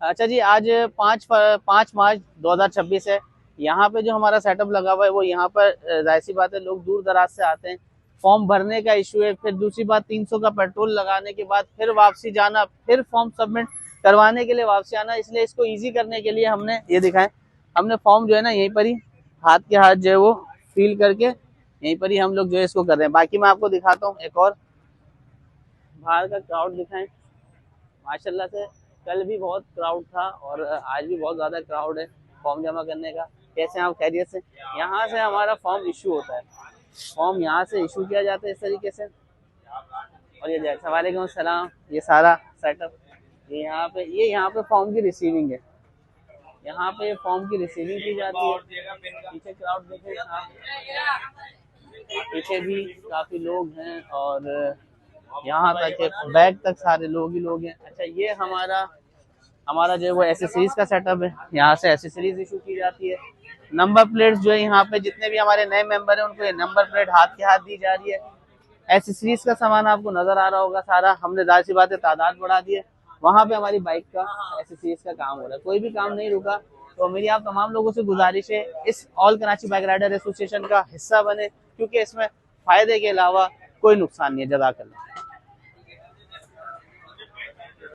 अच्छा जी, आज 5 मार्च 2026 है। यहाँ पे जो हमारा सेटअप लगा हुआ है वो यहाँ पर जाहिर सी बात है लोग दूर दराज से आते हैं। फॉर्म भरने का इशू है, फिर दूसरी बात 300 का पेट्रोल लगाने के बाद फिर वापसी जाना, फिर फॉर्म सबमिट करवाने के लिए वापसी आना। इसलिए इसको इजी करने के लिए हमने ये दिखाएं, हमने फॉर्म जो है ना यहीं पर ही हाथ के हाथ जो है वो फिल करके यहीं पर ही हम लोग जो है इसको कर रहे हैं। बाकी मैं आपको दिखाता हूँ एक और बाहर का क्राउड दिखाएं। माशाल्लाह से कल भी बहुत क्राउड था और आज भी बहुत ज़्यादा क्राउड है फॉर्म जमा करने का। कैसे हैं आप, खैरियत से? यहाँ से हमारा फॉर्म इशू होता है, फॉर्म यहाँ से इशू किया जाता है इस तरीके से। और ये जैसा, वालेकुम सलाम, ये सारा सेटअप ये यहाँ पे फॉर्म की रिसीविंग है। यहाँ पे फॉर्म की रिसीविंग की जाती है। पीछे क्राउड देखें आप, पीछे भी काफ़ी लोग हैं और यहाँ तक बैग तक सारे लोग ही लोग हैं। अच्छा, ये हमारा हमारा जो है वो एसेसरीज का सेटअप है। यहाँ से एसेसरीज इशू की जाती है। नंबर प्लेट्स जो है यहाँ पे जितने भी हमारे नए मेंबर हैं उनको ये नंबर प्लेट हाथ के हाथ दी जा रही है। एसेसरीज का सामान आपको नजर आ रहा होगा सारा, हमने जाहिर सी बात है तादाद बढ़ा दी है। वहाँ पे हमारी बाइक का एसेसरीज का काम हो रहा है, कोई भी काम नहीं रुका। तो मेरी आप तमाम लोगों से गुजारिश है इस all Karachi bike rider association का हिस्सा बने, क्योंकि इसमें फायदे के अलावा कोई नुकसान नहीं है। जज़ाकल्लाह।